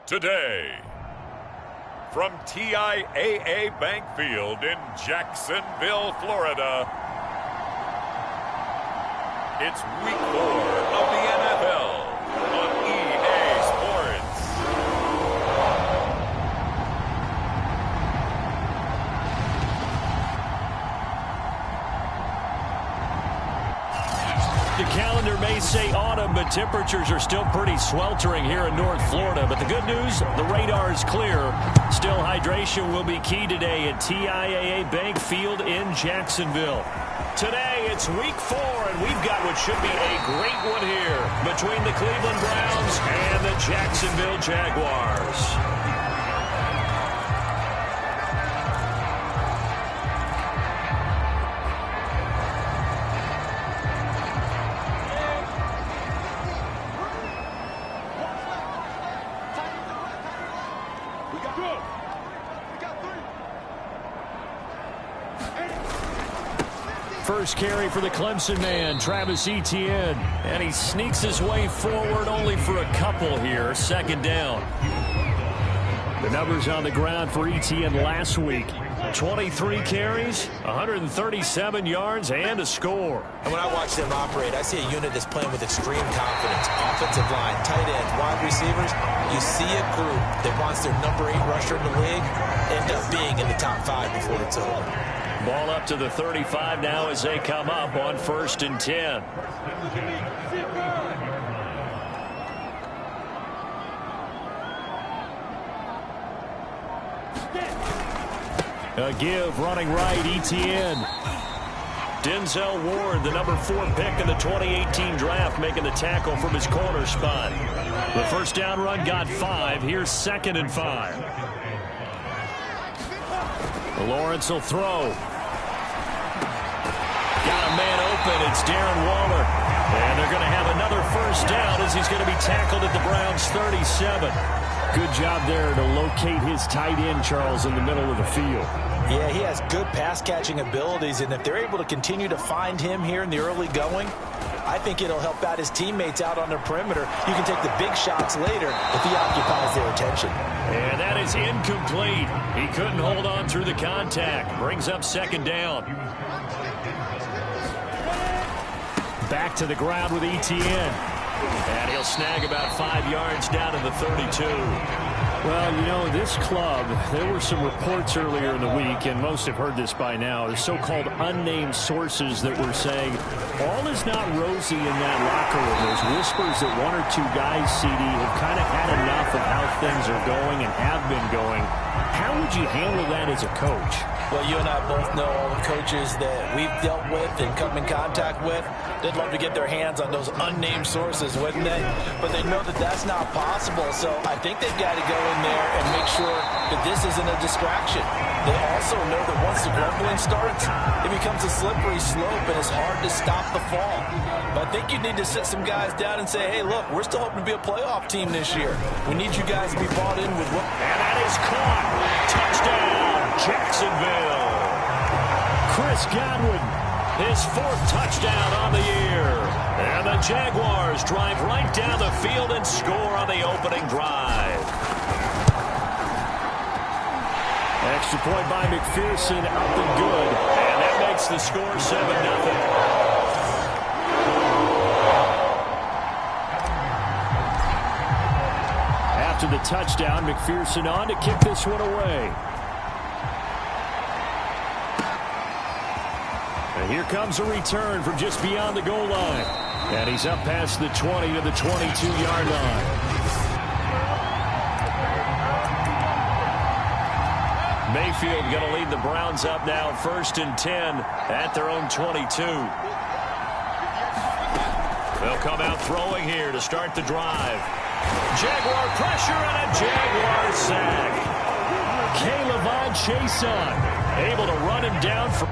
today. From TIAA Bank Field in Jacksonville, Florida, it's Week 4 of the NFL on EA Sports. The calendar may say autumn, but temperatures are still pretty sweltering here in North Florida. But the good news, the radar is clear. Still, hydration will be key today at TIAA Bank Field in Jacksonville. Today, it's Week 4, and we've got what should be a great one here between the Cleveland Browns and the Jacksonville Jaguars. First carry for the Clemson man, Travis Etienne. And he sneaks his way forward only for a couple here. Second down. The numbers on the ground for Etienne last week. 23 carries, 137 yards, and a score. And when I watch them operate, I see a unit that's playing with extreme confidence. Offensive line, tight ends, wide receivers. You see a group that wants their number 8 rusher in the league end up being in the top 5 before it's over. Ball up to the 35 now as they come up on 1st and 10. A give running right, Etienne. Denzel Ward, the number 4 pick in the 2018 draft, making the tackle from his corner spot. The first down run got 5. Here's 2nd and 5. Lawrence will throw. Got a man open. It's Darren Waller. And they're going to have another first down as he's going to be tackled at the Browns' 37. Good job there to locate his tight end, Charles, in the middle of the field. Yeah, he has good pass-catching abilities, and if they're able to continue to find him here in the early going, I think it'll help out his teammates out on the perimeter. You can take the big shots later if he occupies their attention. And that is incomplete. He couldn't hold on through the contact. Brings up 2nd down. Back to the ground with Etienne. And he'll snag about 5 yards down to the 32. Well, you know, this club, there were some reports earlier in the week, and most have heard this by now, the so-called unnamed sources that were saying all is not rosy in that locker room. There's whispers that 1 or 2 guys, CD, have kind of had enough of how things are going and have been going. How would you handle that as a coach? Well, you and I both know all the coaches that we've dealt with and come in contact with. They'd love to get their hands on those unnamed sources, wouldn't they? But they know that that's not possible, so I think they've got to go in there and make sure that this isn't a distraction. They also know that once the grumbling starts, it becomes a slippery slope and it's hard to stop the fall. But I think you need to sit some guys down and say, hey, look, we're still hoping to be a playoff team this year. We need you guys to be bought in with what... And that is caught. Touchdown, Jacksonville. Chris Godwin, his 4th touchdown on the year. And the Jaguars drive right down the field and score on the opening drive. Extra point by McPherson, up and good. And that makes the score 7-0. After the touchdown, McPherson on to kick this one away. And here comes a return from just beyond the goal line. And he's up past the 20 to the 22-yard line. Mayfield going to lead the Browns up now, 1st and 10 at their own 22. They'll come out throwing here to start the drive. Jaguar pressure and a Jaguar sack. Caleb Chason able to run him down for...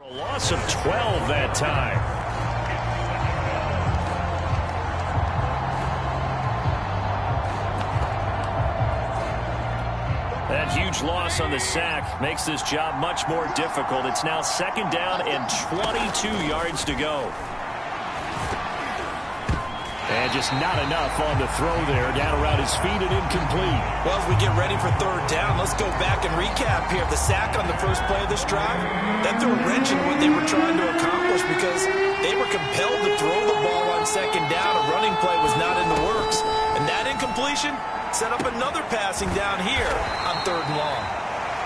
A loss of 12 that time. That huge loss on the sack makes this job much more difficult. It's now 2nd down and 22 yards to go. And just not enough on the throw there. Down around his feet and incomplete. Well, as we get ready for 3rd down, let's go back and recap here. The sack on the first play of this drive, that threw a wrench in what they were trying to accomplish because they were compelled to throw the ball on 2nd down. A running play was not in the works. And that incompletion set up another passing down here on 3rd and long.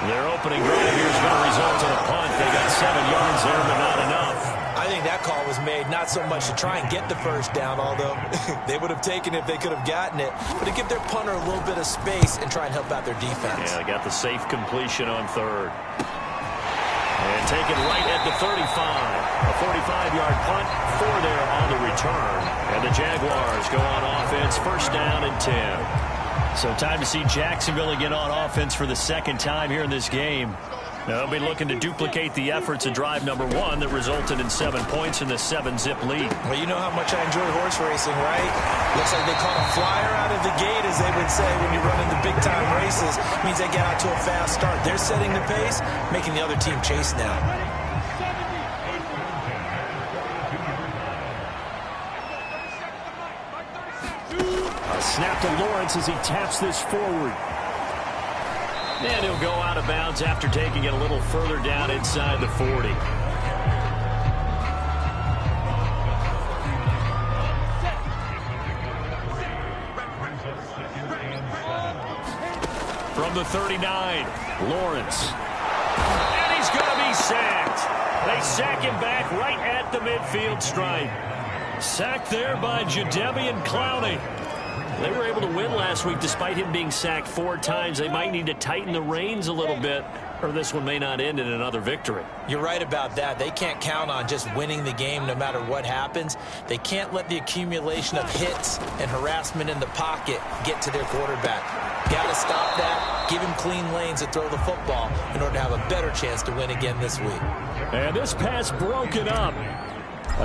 Their opening drive here is going to result in a punt. They got 7 yards there, but not enough. I think that call was made not so much to try and get the 1st down, although they would have taken it if they could have gotten it, but to give their punter a little bit of space and try and help out their defense. Yeah, they got the safe completion on 3rd. And taken right at the 35. A 45-yard punt, 4 there on the return. And the Jaguars go on offense, 1st down and 10. So time to see Jacksonville again on offense for the 2nd time here in this game. They'll be looking to duplicate the efforts of drive number 1 that resulted in 7 points in the 7-zip lead. Well, you know how much I enjoy horse racing, right? Looks like they caught a flyer out of the gate, as they would say when you're running the big-time races. It means they get out to a fast start. They're setting the pace, making the other team chase now. A snap to Lawrence as he taps this forward. And he'll go out of bounds after taking it a little further down inside the 40. From the 39, Lawrence. And he's going to be sacked. They sack him back right at the midfield stripe. Sacked there by Jadeveon Clowney. They were able to win last week despite him being sacked 4 times. They might need to tighten the reins a little bit, or this one may not end in another victory. You're right about that. They can't count on just winning the game no matter what happens. They can't let the accumulation of hits and harassment in the pocket get to their quarterback. Got to stop that, give him clean lanes to throw the football in order to have a better chance to win again this week. And this pass broken up.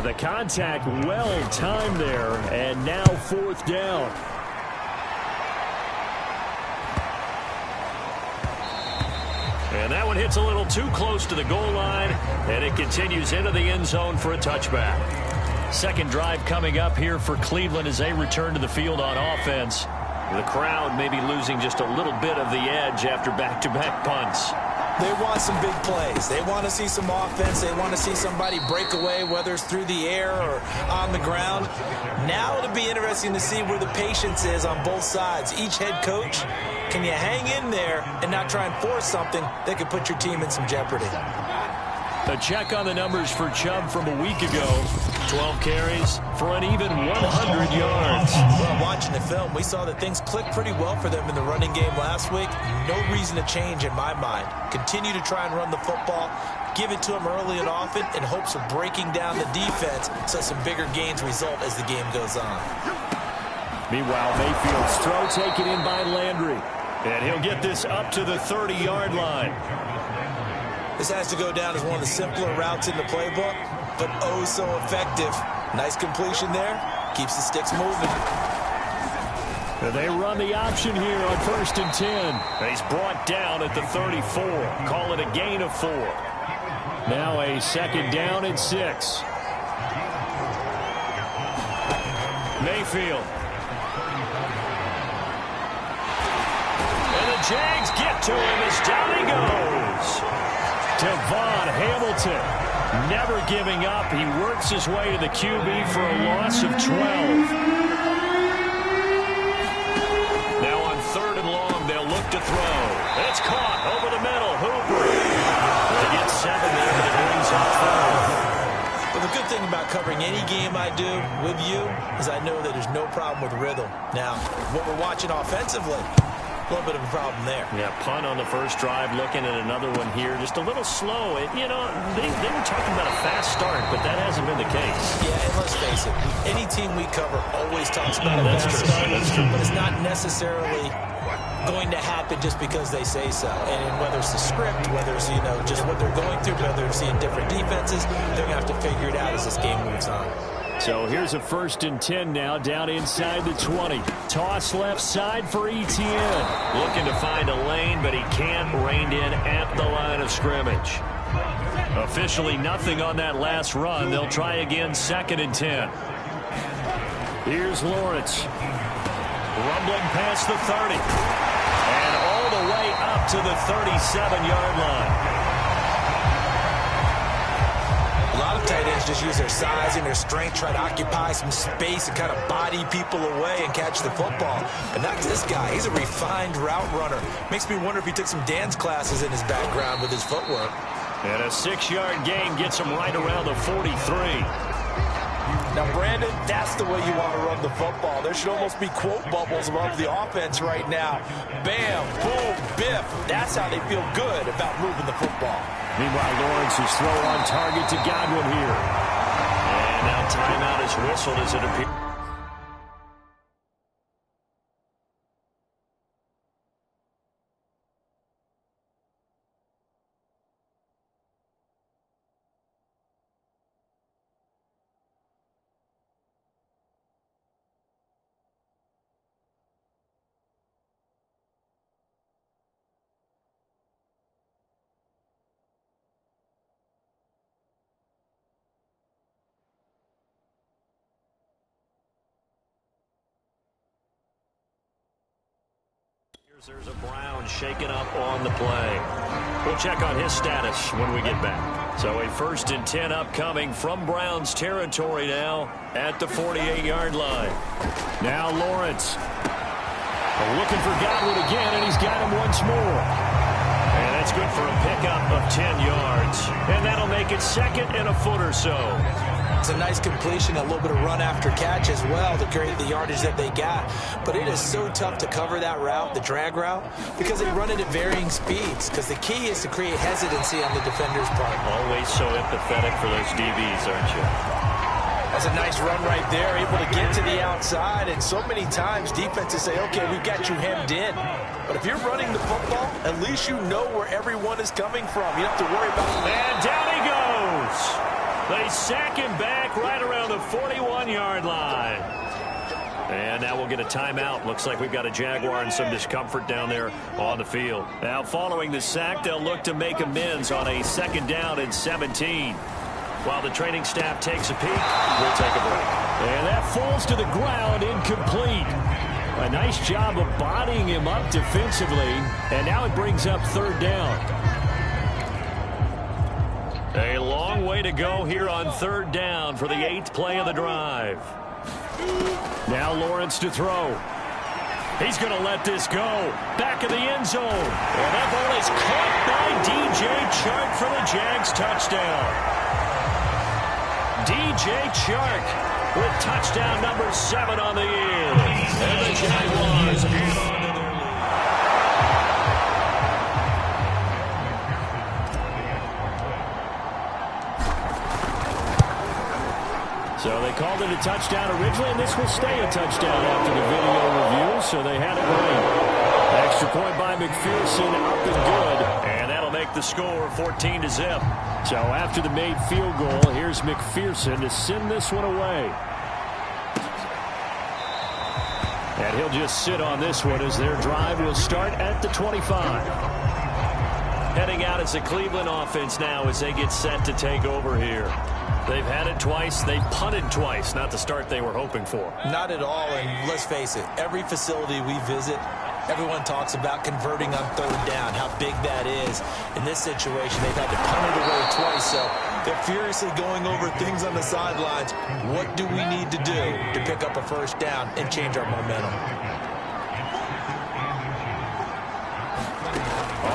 The contact well timed there, and now 4th down. And that one hits a little too close to the goal line, and it continues into the end zone for a touchback. 2nd drive coming up here for Cleveland as they return to the field on offense. The crowd may be losing just a little bit of the edge after back-to-back punts. They want some big plays. They want to see some offense. They want to see somebody break away, whether it's through the air or on the ground. Now it'll be interesting to see where the patience is on both sides. Each head coach, can you hang in there and not try and force something that could put your team in some jeopardy? A check on the numbers for Chubb from a week ago. 12 carries for an even 100 yards. Well, watching the film, we saw that things clicked pretty well for them in the running game last week. No reason to change in my mind. Continue to try and run the football, give it to them early and often in hopes of breaking down the defense so some bigger gains result as the game goes on. Meanwhile, Mayfield's throw taken in by Landry. And he'll get this up to the 30-yard line. This has to go down as one of the simpler routes in the playbook, but oh so effective. Nice completion there. Keeps the sticks moving. They run the option here on 1st and 10. He's brought down at the 34. Call it a gain of 4. Now a 2nd down and 6. Mayfield. And the Jags get to him as down he goes. Devon Hamilton never giving up. He works his way to the QB for a loss of 12. Now on 3rd and long, they'll look to throw. It's caught over the middle. Hooper. They get 7 there, but it brings up 4. Well, the good thing about covering any game I do with you is I know that there's no problem with rhythm. Now, what we're watching offensively, a little bit of a problem there. Yeah, punt on the first drive, looking at another one here. Just a little slow. You know, they were talking about a fast start, but that hasn't been the case. Yeah, and let's face it, any team we cover always talks about a fast start, but it's not necessarily going to happen just because they say so. And whether it's the script, whether it's, just what they're going through, whether they're seeing different defenses, they're going to have to figure it out as this game moves on. So here's a 1st and 10 now, down inside the 20. Toss left side for Etienne. Looking to find a lane, but he can't. Reined in at the line of scrimmage. Officially nothing on that last run. They'll try again, 2nd and 10. Here's Lawrence. Rumbling past the 30. And all the way up to the 37-yard line. A lot of tight ends just use their size and their strength, try to occupy some space and kind of body people away and catch the football. But not this guy. He's a refined route runner. Makes me wonder if he took some dance classes in his background with his footwork. And a 6-yard gain gets him right around the 43. Now, Brandon, that's the way you want to run the football. There should almost be quote bubbles above the offense right now. Bam, boom, biff. That's how they feel good about moving the football. Meanwhile, Lawrence's throw on target to Godwin here. And now timeout is whistled as it appears. There's a Brown shaken up on the play. We'll check on his status when we get back. So a 1st and 10 upcoming from Browns territory now at the 48-yard line. Now Lawrence. Looking for Godwin again, and he's got him once more. And that's good for a pickup of 10 yards. And that'll make it 2nd and a foot or so. It's a nice completion, a little bit of run after catch as well to create the yardage that they got. But it is so tough to cover that route, the drag route, because they run it at varying speeds. Because the key is to create hesitancy on the defender's part. Always so empathetic for those DBs, aren't you? That's a nice run right there, able to get to the outside. And so many times defenses say, okay, we've got you hemmed in. But if you're running the football, at least you know where everyone is coming from. You don't have to worry about it. And down he goes. They sack him back right around the 41-yard line. And now we'll get a timeout. Looks like we've got a Jaguar and some discomfort down there on the field. Now following the sack, they'll look to make amends on a 2nd down and 17. While the training staff takes a peek, we'll take a break. And that falls to the ground, incomplete. A nice job of bodying him up defensively. And now it brings up 3rd down. A long way to go here on 3rd down for the 8th play of the drive. Now Lawrence to throw. He's going to let this go. Back of the end zone. And that ball is caught by DJ Chark for the Jags touchdown. DJ Chark with touchdown number 7 on the year. And the Jaguars hang on to their lead. So they called it a touchdown originally, and this will stay a touchdown after the video review, so they had it right. Extra point by McPherson, up and good. And that'll make the score 14-zip. So after the made field goal, here's McPherson to send this one away. And he'll just sit on this one as their drive will start at the 25. Heading out as the Cleveland offense now as they get set to take over here. They've had it twice. They punted twice. Not the start they were hoping for. Not at all, and let's face it, every facility we visit, everyone talks about converting on 3rd down, how big that is. In this situation, they've had to punt it away twice, so they're furiously going over things on the sidelines. What do we need to do to pick up a 1st down and change our momentum?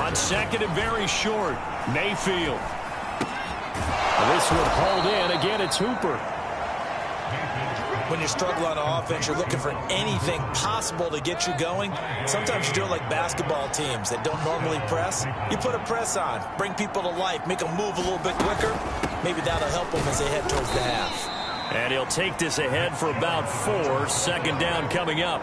On 2nd and very short, Mayfield. This one hauled in. Again, it's Hooper. When you struggle on offense, you're looking for anything possible to get you going. Sometimes you do it like basketball teams that don't normally press. You put a press on, bring people to life, make them move a little bit quicker. Maybe that'll help them as they head towards the half. And he'll take this ahead for about 4. 2nd down coming up.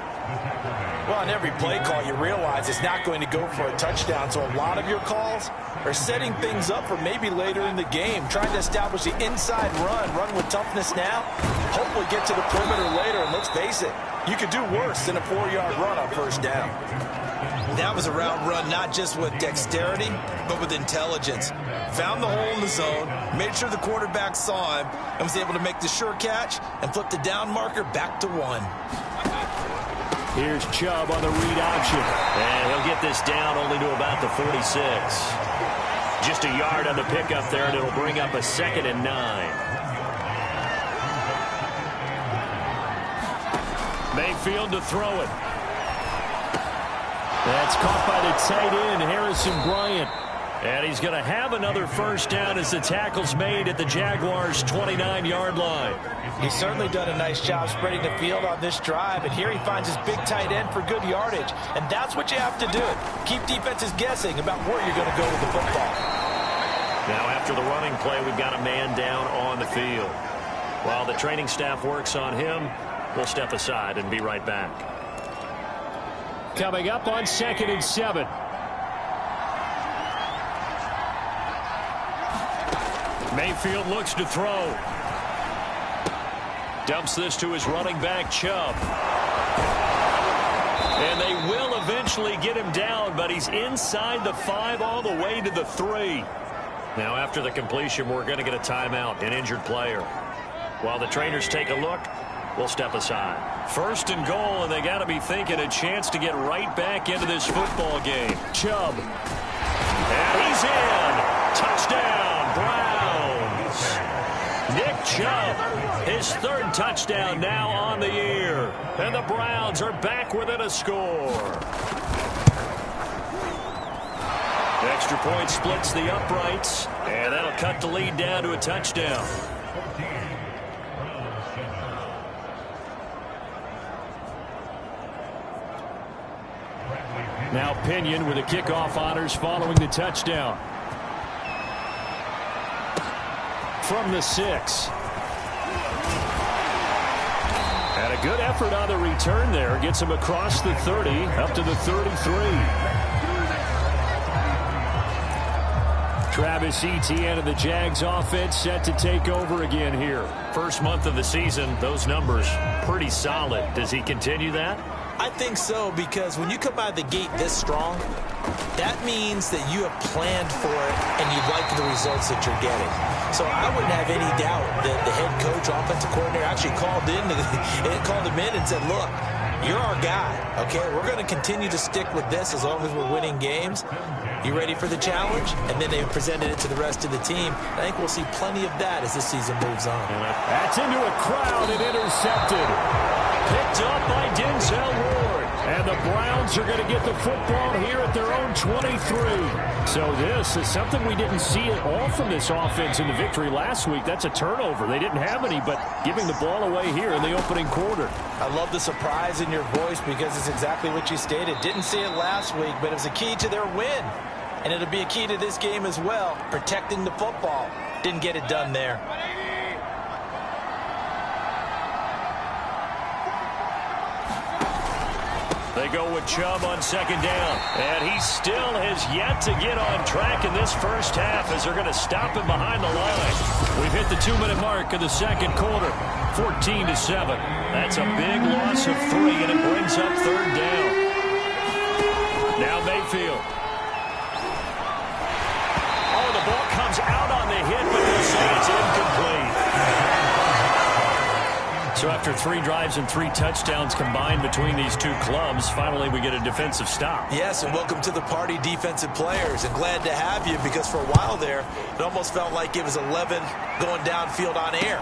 Well, on every play call, you realize it's not going to go for a touchdown, so a lot of your calls are setting things up for maybe later in the game, trying to establish the inside run with toughness now, hopefully get to the perimeter later, and let's face it, you could do worse than a 4-yard run on first down. That was a route run not just with dexterity, but with intelligence. Found the hole in the zone, made sure the quarterback saw him, and was able to make the sure catch and flip the down marker back to 1. Here's Chubb on the read option. And he'll get this down only to about the 46. Just a yard on the pickup there, and it'll bring up a 2nd and 9. Mayfield to throw it. That's caught by the tight end, Harrison Bryant. And he's going to have another first down as the tackle's made at the Jaguars' 29-yard line. He's certainly done a nice job spreading the field on this drive, and here he finds his big tight end for good yardage. And that's what you have to do. Keep defenses guessing about where you're going to go with the football. Now after the running play, we've got a man down on the field. While the training staff works on him, we'll step aside and be right back. Coming up on 2nd and 7. Mayfield looks to throw. Dumps this to his running back, Chubb. And they will eventually get him down, but he's inside the 5 all the way to the 3. Now after the completion, we're going to get a timeout, an injured player. While the trainers take a look, we'll step aside. 1st and goal, and they got to be thinking a chance to get right back into this football game. Chubb. And he's in. Touchdown, Browns. Nick Chubb, his 3rd touchdown now on the year. And the Browns are back within a score. Extra point splits the uprights, and that'll cut the lead down to a touchdown. Now Pinion with the kickoff honors following the touchdown. From the 6. And a good effort on the return there. Gets him across the 30, up to the 33. Travis Etienne of the Jags offense set to take over again here. First month of the season, those numbers pretty solid. Does he continue that? I think so, because when you come out of the gate this strong, that means that you have planned for it and you like the results that you're getting. So I wouldn't have any doubt that the head coach, offensive coordinator actually called him in and said, look, you're our guy, okay? We're going to continue to stick with this as long as we're winning games. You ready for the challenge? And then they presented it to the rest of the team. I think we'll see plenty of that as this season moves on. That's into a crowd and intercepted. Picked up by Denzel Ward. And the Browns are going to get the football here at their own 23. So this is something we didn't see at all from this offense in the victory last week. That's a turnover. They didn't have any, but giving the ball away here in the opening quarter. I love the surprise in your voice because it's exactly what you stated. Didn't see it last week, but it was a key to their win. And it'll be a key to this game as well, protecting the football. Didn't get it done there. They go with Chubb on 2nd down. And he still has yet to get on track in this first half as they're going to stop him behind the line. We've hit the 2-minute mark of the 2nd quarter. 14-7. That's a big loss of 3, and it brings up 3rd down. Now Mayfield. Oh, the ball comes out on the hit, but they'll say it's incomplete. So after 3 drives and 3 touchdowns combined between these two clubs, finally we get a defensive stop. Yes, and welcome to the party, defensive players. And glad to have you, because for a while there, it almost felt like it was 11 going downfield on air.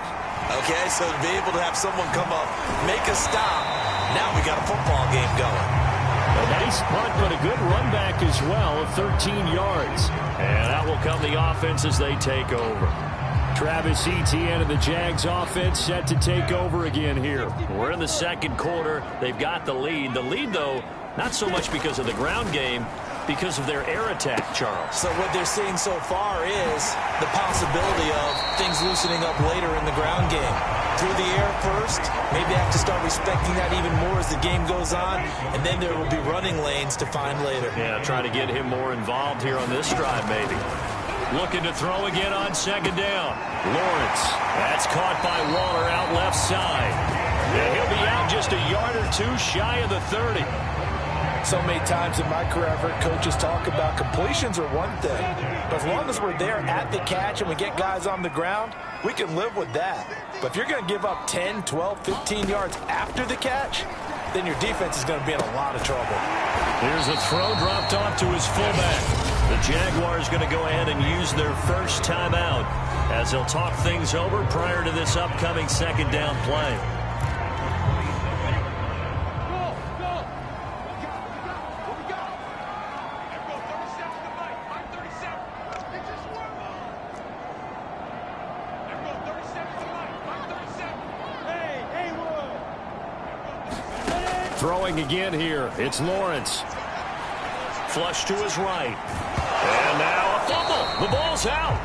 Okay, so to be able to have someone come up, make a stop, now we got a football game going. A nice punt, but a good run back as well of 13 yards. And out will come the offense as they take over. Travis Etienne of the Jags offense set to take over again here. We're in the 2nd quarter. They've got the lead. The lead, though, not so much because of the ground game, because of their air attack, Charles. So what they're seeing so far is the possibility of things loosening up later in the ground game. through the air first. Maybe have to start respecting that even more as the game goes on, and then there will be running lanes to find later. Yeah, try to get him more involved here on this drive, maybe. Looking to throw again on second down. Lawrence. That's caught by Waller out left side. And he'll be out just a yard or two shy of the 30. So many times in my career, I've heard coaches talk about completions are one thing. But as long as we're there at the catch and we get guys on the ground, we can live with that. But if you're going to give up 10, 12, 15 yards after the catch, then your defense is going to be in a lot of trouble. Here's a throw dropped off to his fullback. The Jaguars going to go ahead and use their first timeout as they'll talk things over prior to this upcoming second down play. Throwing again here. It's Lawrence. Flush to his right. And now a fumble. The ball's out.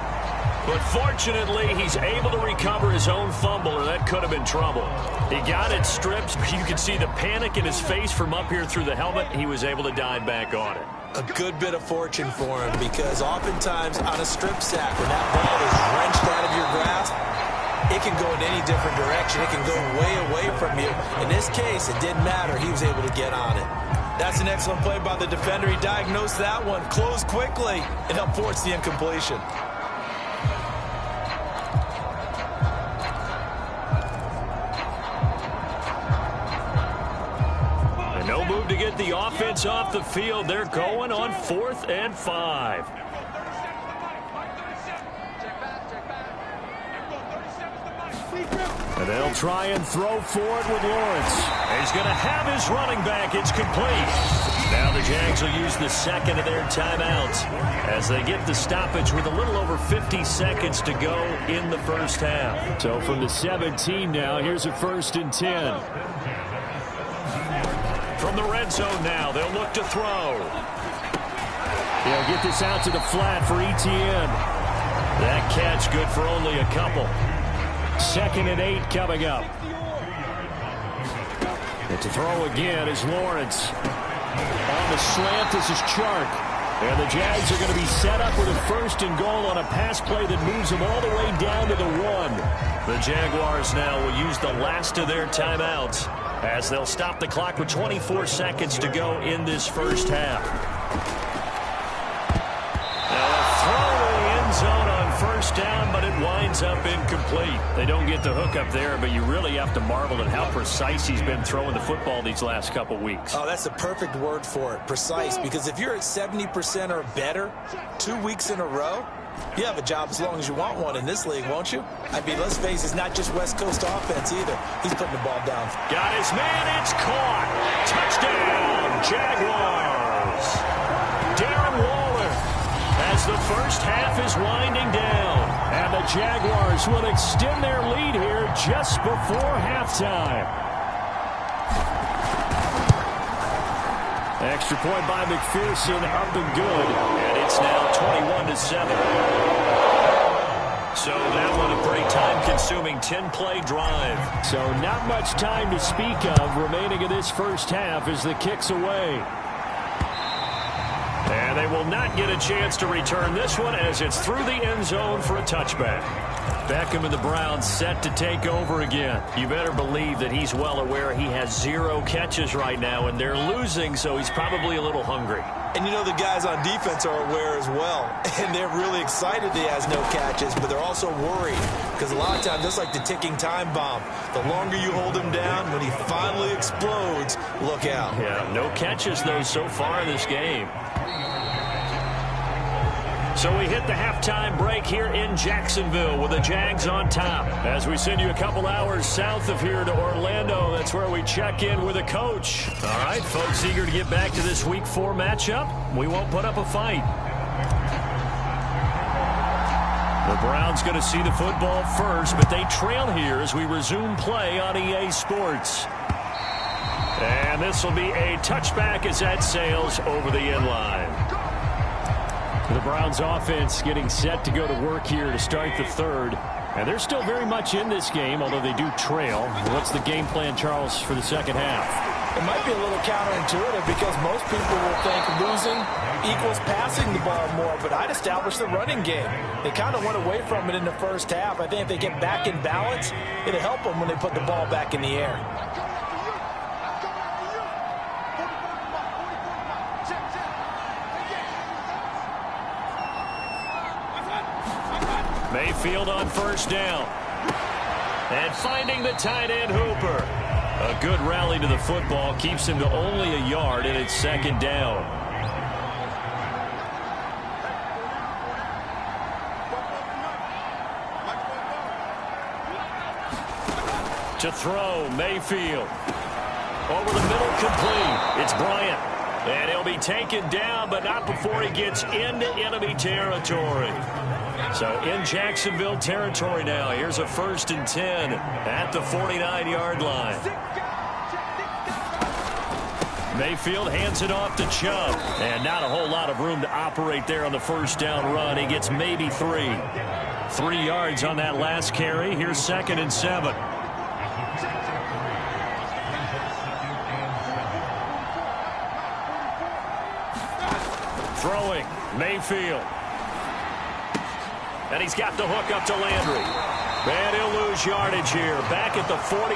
But fortunately, he's able to recover his own fumble, or that could have been trouble. He got it stripped. You can see the panic in his face from up here through the helmet. He was able to dive back on it. A good bit of fortune for him, because oftentimes on a strip sack, when that ball is wrenched out of your grasp, it can go in any different direction. It can go way away from you. In this case, it didn't matter. He was able to get on it. That's an excellent play by the defender. He diagnosed that one, closed quickly, and helped force the incompletion. And no move to get the offense off the field. They're going on 4th and 5. And they'll try and throw for it with Lawrence. He's going to have his running back. It's complete. Now the Jags will use the second of their timeouts as they get the stoppage with a little over 50 seconds to go in the first half. So from the 17 now, here's a 1st and 10. From the red zone now, they'll look to throw. They'll get this out to the flat for Etienne. That catch good for only a couple. 2nd and 8 coming up. And to throw again is Lawrence. On the slant, this is Chark. And the Jags are going to be set up with a 1st and goal on a pass play that moves them all the way down to the 1. The Jaguars now will use the last of their timeouts as they'll stop the clock with 24 seconds to go in this first half. Now a throw to the end zone on 1st down, but it winds up incomplete. They don't get the hook up there, but you really have to marvel at how precise he's been throwing the football these last couple weeks. Oh, that's the perfect word for it, precise, because if you're at 70% or better 2 weeks in a row, you have a job as long as you want one in this league, won't you? I mean, let's face it, it's not just West Coast offense either. He's putting the ball down. Got his man, it's caught. Touchdown, Jaguars. Darren Waller as the first half is winding down. And the Jaguars will extend their lead here just before halftime. Extra point by McPherson, up and good. And it's now 21-7. So that one a pretty time-consuming 10-play drive. So not much time to speak of remaining in this first half as the kick's away. And they will not get a chance to return this one as it's through the end zone for a touchback. Beckham and the Browns set to take over again. You better believe that he's well aware he has 0 catches right now, and they're losing, so he's probably a little hungry. And you know the guys on defense are aware as well. And they're really excited he has no catches, but they're also worried. Because a lot of times, that's like the ticking time bomb. The longer you hold him down, when he finally explodes, look out. Yeah, no catches, though, so far in this game. So we hit the halftime break here in Jacksonville with the Jags on top. As we send you a couple hours south of here to Orlando, that's where we check in with a coach. All right, folks, eager to get back to this Week 4 matchup. We won't put up a fight. The Browns going to see the football first, but they trail here as we resume play on EA Sports. And this will be a touchback as that sails over the end line. The Browns offense getting set to go to work here to start the 3rd. And they're still very much in this game, although they do trail. What's the game plan, Charles, for the second half? It might be a little counterintuitive because most people will think losing equals passing the ball more, but I'd establish the running game. They kind of went away from it in the first half. I think if they get back in balance, it'll help them when they put the ball back in the air. Mayfield on first down. And finding the tight end Hooper. A good rally to the football keeps him to only a yard, and it's second down. To throw, Mayfield. Over the middle, complete. It's Bryant. And he'll be taken down, but not before he gets into enemy territory. So in Jacksonville territory now. Here's a 1st and 10 at the 49-yard line. Mayfield hands it off to Chubb. And not a whole lot of room to operate there on the first down run. He gets maybe 3. 3 yards on that last carry. Here's 2nd and 7. Throwing, Mayfield. And he's got the hook up to Landry. And he'll lose yardage here. Back at the 47.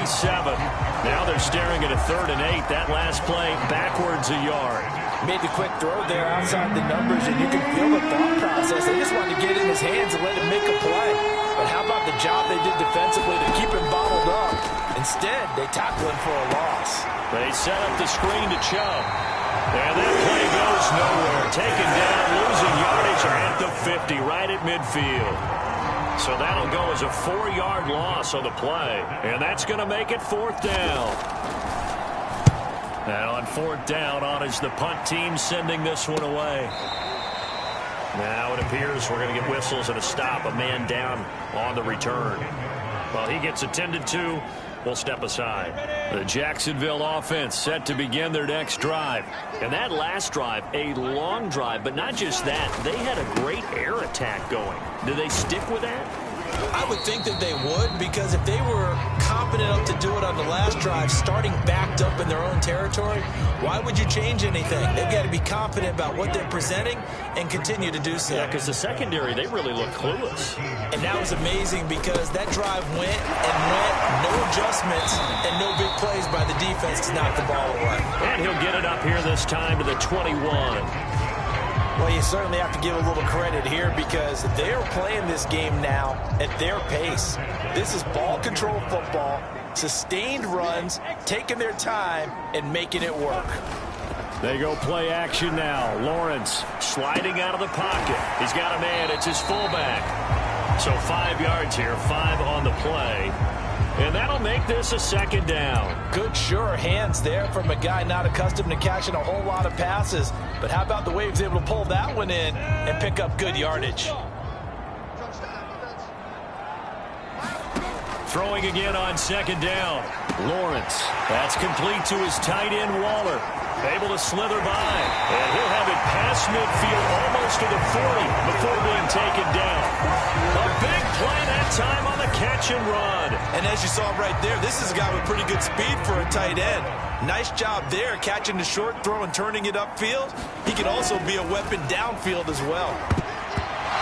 Now they're staring at a 3rd and 8. That last play backwards a yard. Made the quick throw there outside the numbers, and you can feel the thought process. They just wanted to get in his hands and let him make a play. But how about the job they did defensively to keep him bottled up? Instead, they tackle him for a loss. They set up the screen to Chubb. And that play goes nowhere. Taken down, losing yardage at the 50, right at midfield. So that'll go as a 4-yard loss on the play. And that's going to make it 4th down. And on 4th down, on is the punt team sending this one away. Now it appears we're going to get whistles and a stop. A man down on the return. While he gets attended to, we'll step aside. The Jacksonville offense set to begin their next drive. And that last drive, a long drive, but not just that. They had a great air attack going. Do they stick with that? I would think that they would, because if they were competent enough to do it on the last drive, starting backed up in their own territory, why would you change anything? They've got to be confident about what they're presenting and continue to do so. Yeah, because the secondary, they really look clueless. And that was amazing because that drive went and went, no adjustments and no big plays by the defense to knock the ball away. And he'll get it up here this time to the 21. Well, you certainly have to give a little credit here because they're playing this game now at their pace. This is ball control football, sustained runs, taking their time, and making it work. They go play action now. Lawrence sliding out of the pocket. He's got a man. It's his fullback. So 5 yards here, 5 on the play. And that'll make this a 2nd down. Good, sure hands there from a guy not accustomed to catching a whole lot of passes. But how about the way he was able to pull that one in and pick up good yardage? Throwing again on 2nd down. Lawrence. That's complete to his tight end, Waller. Able to slither by. And he'll have it past midfield almost to the 40 before being taken down. A big play that time on the catch and run. And as you saw right there, this is a guy with pretty good speed for a tight end. Nice job there, catching the short throw and turning it upfield. He can also be a weapon downfield as well.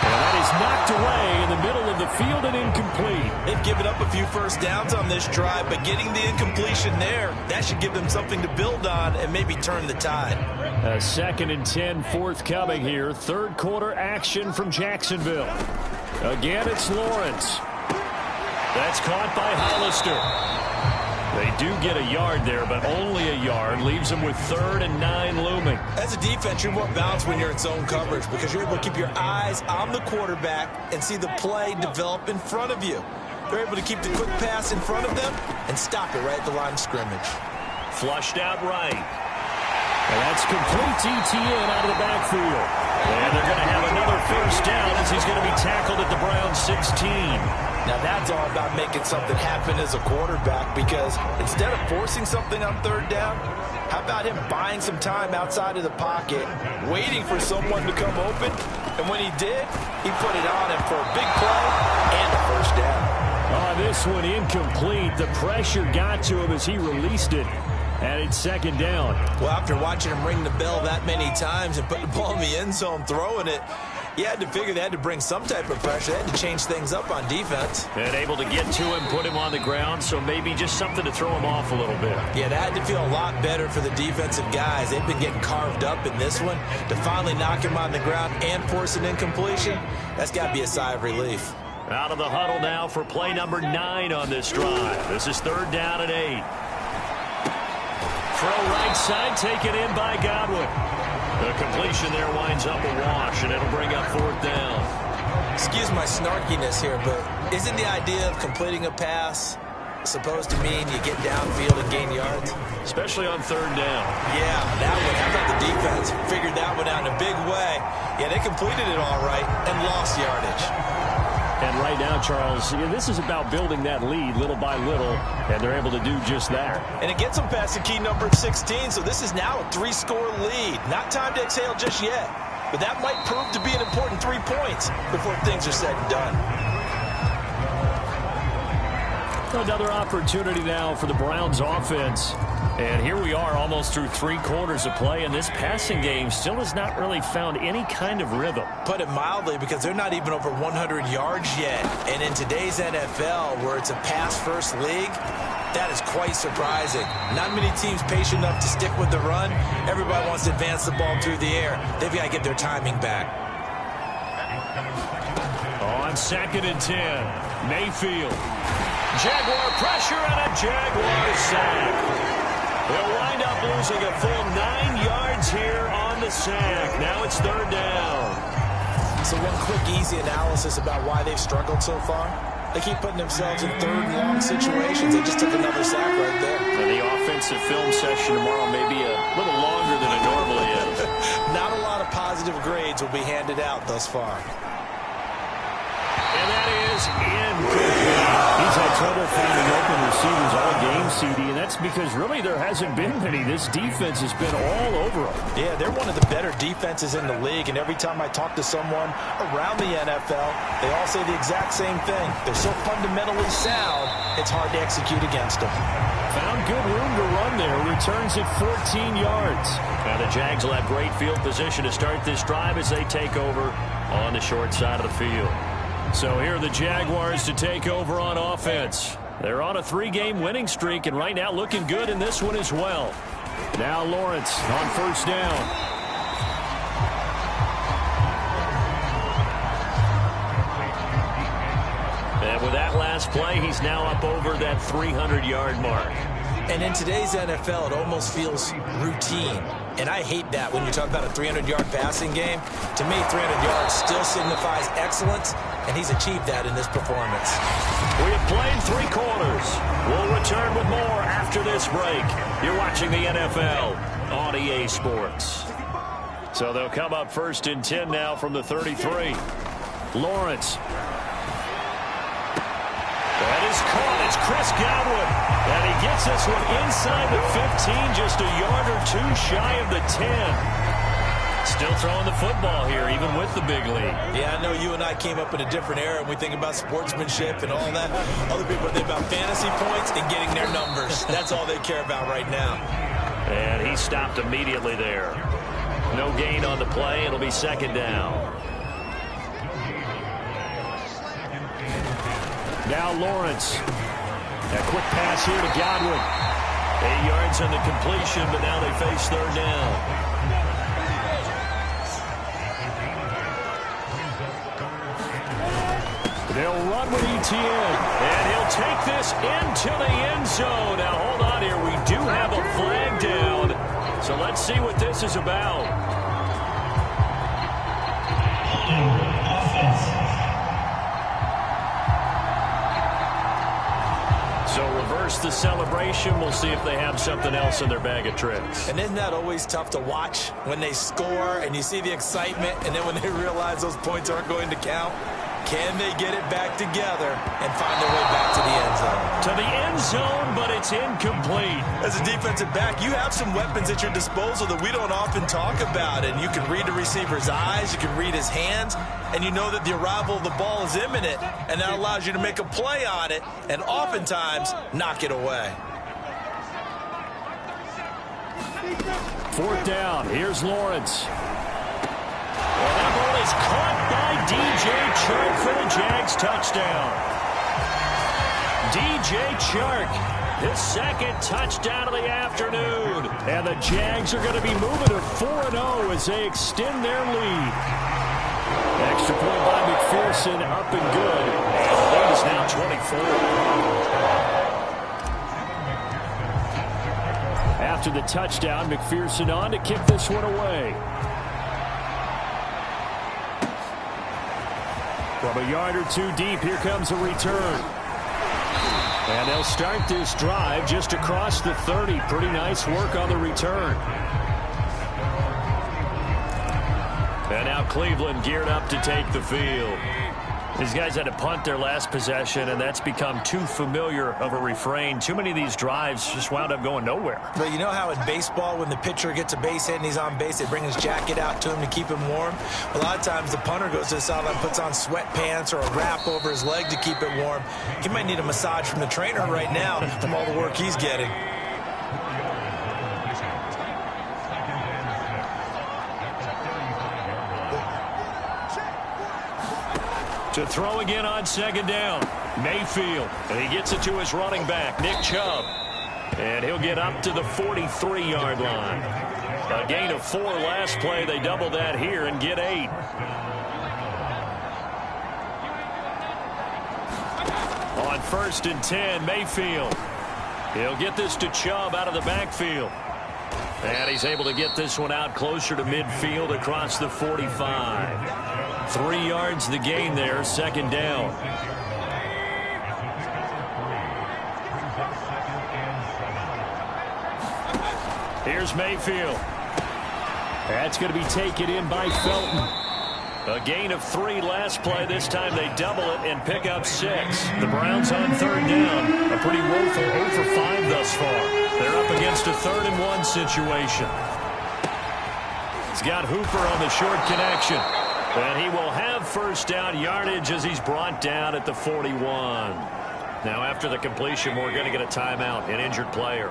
And that is knocked away in the middle of the field and incomplete. They've given up a few first downs on this drive, but getting the incompletion there, that should give them something to build on and maybe turn the tide. A 2nd and 10 forthcoming here. 3rd quarter action from Jacksonville. Again, it's Lawrence. That's caught by Hollister. They do get a yard there, but only a yard. Leaves them with 3rd and 9 looming. As a defense, you're more balanced when you're in zone coverage because you're able to keep your eyes on the quarterback and see the play develop in front of you. They're able to keep the quick pass in front of them and stop it right at the line of scrimmage. Flushed out right. And that's complete ETN out of the backfield. And they're going to have another first down as he's going to be tackled at the Browns 16. Now that's all about making something happen as a quarterback, because instead of forcing something on 3rd down, how about him buying some time outside of the pocket, waiting for someone to come open, And when he did, he put it on him for a big play and a first down. Oh, this one incomplete. The pressure got to him as he released it. And it's second down. Well, after watching him ring the bell that many times and put the ball in the end zone, throwing it, you had to figure they had to bring some type of pressure. They had to change things up on defense. And able to get to him, put him on the ground, so maybe just something to throw him off a little bit. Yeah, that had to feel a lot better for the defensive guys. They've been getting carved up in this one. To finally knock him on the ground and force an incompletion, that's got to be a sigh of relief. Out of the huddle now for play number 9 on this drive. This is 3rd down and 8. Throw right side, taken in by Godwin. The completion there winds up a wash, and it'll bring up 4th down. Excuse my snarkiness here, but isn't the idea of completing a pass supposed to mean you get downfield and gain yards? Especially on 3rd down. Yeah, that one. How about the defense? Figured that one out in a big way. Yeah, they completed it all right and lost yardage. And right now, Charles, this is about building that lead little by little, and they're able to do just that. And it gets them past the key number of 16, so this is now a 3-score lead. Not time to exhale just yet, but that might prove to be an important 3 points before things are said and done. Another opportunity now for the Browns offense. And here we are almost through 3 quarters of play, and this passing game still has not really found any kind of rhythm. Put it mildly, because they're not even over 100 yards yet. And in today's NFL, where it's a pass-first league, that is quite surprising. Not many teams patient enough to stick with the run. Everybody wants to advance the ball through the air. They've got to get their timing back. On 2nd and 10, Mayfield. Jaguar pressure and a Jaguar sack. They'll wind up losing a full 9 yards here on the sack. Now it's 3rd down. So one quick, easy analysis about why they've struggled so far. They keep putting themselves in 3rd and long situations. They just took another sack right there. And the offensive film session tomorrow may be a little longer than it normally is. Not a lot of positive grades will be handed out thus far. And that is incomplete. He's had trouble finding open receivers all game, CD, and that's because really there hasn't been many. This defense has been all over them. Yeah, they're one of the better defenses in the league, and every time I talk to someone around the NFL, they all say the exact same thing. They're so fundamentally sound, it's hard to execute against them. Found good room to run there. Returns at 14 yards. And the Jags will have great field position to start this drive as they take over on the short side of the field. So here are the Jaguars to take over on offense. They're on a 3-game winning streak, and right now looking good in this one as well. Now Lawrence on 1st down. And with that last play, he's now up over that 300-yard mark. And in today's NFL, it almost feels routine. And I hate that when you talk about a 300-yard passing game. To me, 300 yards still signifies excellence, and he's achieved that in this performance. We have played 3 quarters. We'll return with more after this break. You're watching the NFL on EA Sports. So they'll come up 1st and 10 now from the 33. Lawrence. That is caught. It's Chris Godwin. And he gets this one inside the 15, just a yard or 2 shy of the 10. Still throwing the football here, even with the big lead. Yeah, I know you and I came up in a different era, and we think about sportsmanship and all that. Other people think about fantasy points and getting their numbers. That's all they care about right now. And he stopped immediately there. No gain on the play. It'll be 2nd down. Now Lawrence. A quick pass here to Godwin. 8 yards on the completion, but now they face 3rd down. They'll run with ETN. And he'll take this into the end zone. Now, hold on here. We do have a flag down. So let's see what this is about. So reverse the celebration. We'll see if they have something else in their bag of tricks. And isn't that always tough to watch when they score and you see the excitement, and then when they realize those points aren't going to count? Can they get it back together and find their way back to the end zone? To the end zone, but it's incomplete. As a defensive back, you have some weapons at your disposal that we don't often talk about. And you can read the receiver's eyes, you can read his hands, and you know that the arrival of the ball is imminent. And that allows you to make a play on it and oftentimes knock it away. Fourth down. Here's Lawrence. And that ball is caught by DJ Chark for the Jags touchdown. DJ Chark, his second touchdown of the afternoon. And the Jags are going to be moving to 4-0 as they extend their lead. Extra point by McPherson, up and good. And the lead is now 24. After the touchdown, McPherson on to kick this one away. From a yard or two deep, here comes a return. And they'll start this drive just across the 30. Pretty nice work on the return. And now Cleveland geared up to take the field. These guys had to punt their last possession, and that's become too familiar of a refrain. Too many of these drives just wound up going nowhere. But you know how in baseball, when the pitcher gets a base hit and he's on base, they bring his jacket out to him to keep him warm? A lot of times the punter goes to the sideline, puts on sweatpants or a wrap over his leg to keep it warm. He might need a massage from the trainer right now from all the work he's getting. To throw again on second down. Mayfield. And he gets it to his running back, Nick Chubb. And he'll get up to the 43-yard line. A gain of 4 last play. They double that here and get 8. On 1st and 10, Mayfield. He'll get this to Chubb out of the backfield. And he's able to get this one out closer to midfield across the 45. 3 yards the gain there, second down. Here's Mayfield. That's going to be taken in by Felton. A gain of 3 last play. This time they double it and pick up 6. The Browns on 3rd down. A pretty woeful 0 for 5 thus far. They're up against a 3rd and 1 situation. He's got Hooper on the short connection. And he will have first down yardage as he's brought down at the 41. Now after the completion, we're going to get a timeout, an injured player.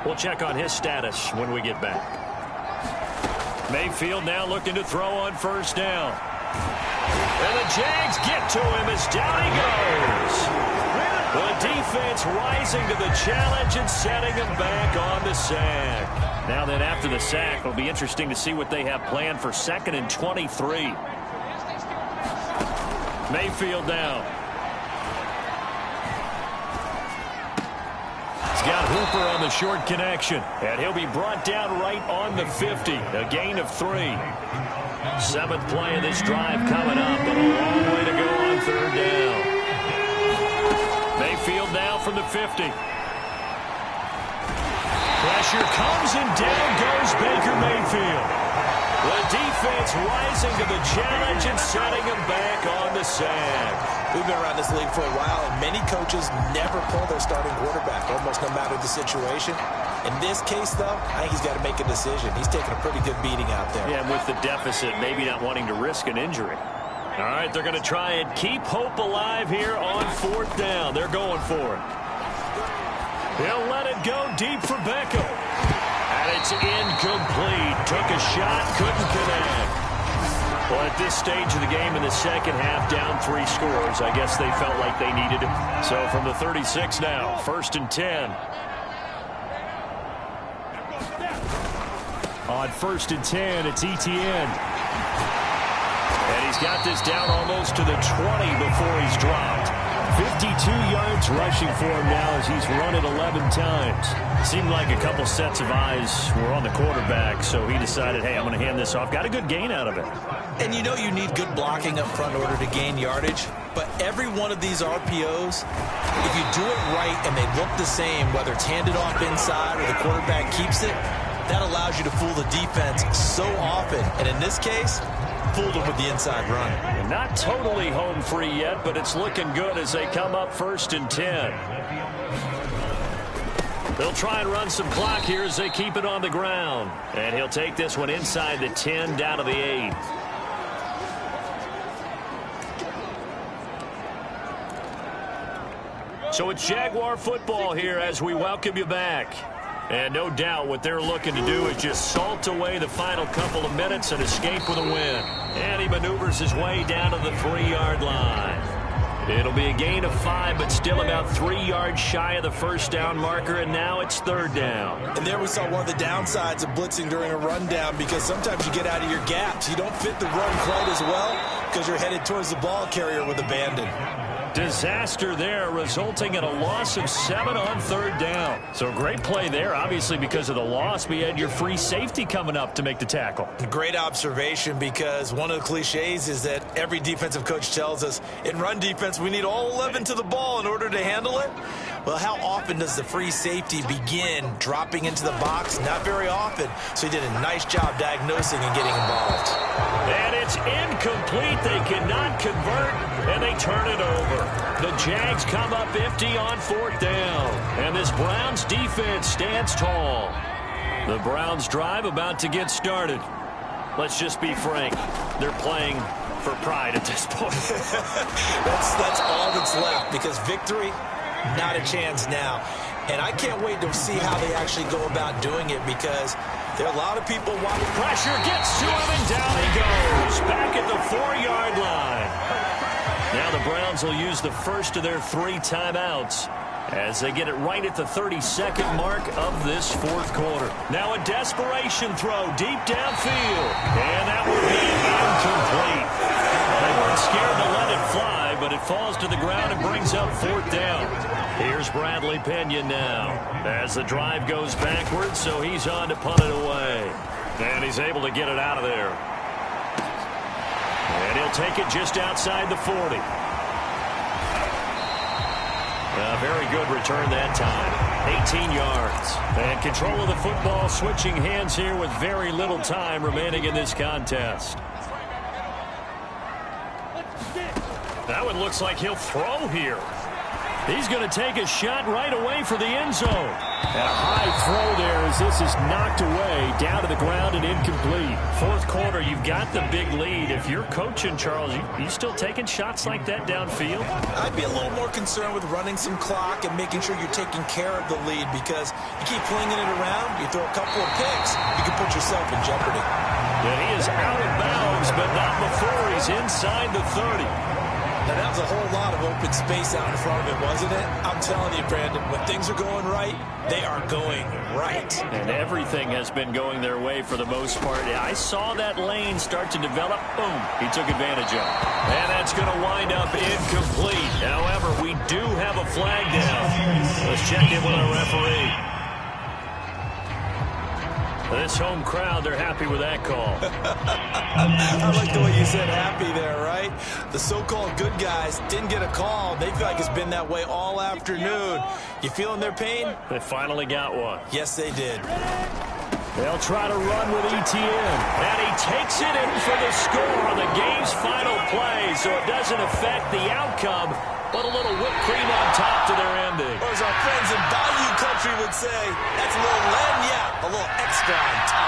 We'll check on his status when we get back. Mayfield now looking to throw on first down. And the Jags get to him as down he goes. The defense rising to the challenge and setting him back on the sack. Now then, after the sack, it'll be interesting to see what they have planned for 2nd and 23. Mayfield down. He's got Hooper on the short connection, and he'll be brought down right on the 50. A gain of 3. 7th play of this drive coming up, but a long way to go on 3rd down. Mayfield now from the 50. Pressure comes and down goes Baker Mayfield. The defense rising to the challenge and setting him back on the sack. We've been around this league for a while, and many coaches never pull their starting quarterback, almost no matter the situation. In this case, though, I think he's got to make a decision. He's taking a pretty good beating out there. Yeah, and with the deficit, maybe not wanting to risk an injury. All right, they're going to try and keep hope alive here on 4th down. They're going for it. He'll let it go deep for Beckham. And it's incomplete. Took a shot, couldn't connect. Well, at this stage of the game in the second half, down 3 scores, I guess they felt like they needed it. So from the 36 now, 1st and 10. On 1st and 10, it's Etienne. And he's got this down almost to the 20 before he's dropped. 52 yards rushing for him now as he's run it 11 times. Seemed like a couple sets of eyes were on the quarterback, so he decided, hey, I'm going to hand this off. Got a good gain out of it. And you know you need good blocking up front in order to gain yardage, but every one of these RPOs, if you do it right and they look the same, whether it's handed off inside or the quarterback keeps it, that allows you to fool the defense so often. And in this case, fooled him with the inside run. And not totally home free yet, but it's looking good as they come up 1st and 10. They'll try and run some clock here as they keep it on the ground. And he'll take this one inside the 10 down to the 8. So it's Jaguar football here as we welcome you back. And no doubt what they're looking to do is just salt away the final couple of minutes and escape with a win. And he maneuvers his way down to the 3-yard line. It'll be a gain of 5, but still about 3 yards shy of the first down marker, and now it's 3rd down. And there we saw one of the downsides of blitzing during a rundown, because sometimes you get out of your gaps. You don't fit the run quite as well because you're headed towards the ball carrier with abandon. Disaster there, resulting in a loss of 7 on 3rd down. So great play there, obviously because of the loss. We had your free safety coming up to make the tackle. Great observation, because one of the cliches is that every defensive coach tells us in run defense we need all 11 to the ball in order to handle it. Well, how often does the free safety begin dropping into the box? Not very often. So he did a nice job diagnosing and getting involved. And it's incomplete. They cannot convert, and they turn it over. The Jags come up empty on 4th down. And this Browns defense stands tall. The Browns drive about to get started. Let's just be frank. They're playing for pride at this point. That's all that's left, because victory, not a chance now. And I can't wait to see how they actually go about doing it, because there are a lot of people watching. Pressure gets to him, and down he goes. Back at the 4-yard line. Now the Browns will use the first of their 3 timeouts as they get it right at the 32nd mark of this 4th quarter. Now a desperation throw deep downfield. And that will be incomplete. They weren't scared to let it fly, but it falls to the ground and brings up 4th down. Here's Bradley Pinion now as the drive goes backwards, so he's on to punt it away. And he's able to get it out of there. And he'll take it just outside the 40. A very good return that time. 18 yards. And control of the football switching hands here with very little time remaining in this contest. That one looks like he'll throw here. He's going to take a shot right away for the end zone. And a high throw there as this is knocked away, down to the ground and incomplete. 4th quarter, you've got the big lead. If you're coaching, Charles, you still taking shots like that downfield? I'd be a little more concerned with running some clock and making sure you're taking care of the lead, because you keep flinging it around, you throw a couple of picks, you can put yourself in jeopardy. And he is out of bounds, but not before he's inside the 30. Now, that was a whole lot of open space out in front of it, wasn't it? I'm telling you, Brandon, when things are going right, they are going right. And everything has been going their way for the most part. I saw that lane start to develop. Boom. He took advantage of it. And that's going to wind up incomplete. However, we do have a flag down. Let's check in with our referee. This home crowd, they're happy with that call. I like the way you said happy there, right? The so-called good guys didn't get a call. They feel like it's been that way all afternoon. You feeling their pain? They finally got one. Yes, they did. They'll try to run with Etienne. And he takes it in for the score on the game's final play, so it doesn't affect the outcome, but a little whipped cream on top to their ending. Or as our friends in Bayou Country would say, that's a little lagniappe, a little extra on top.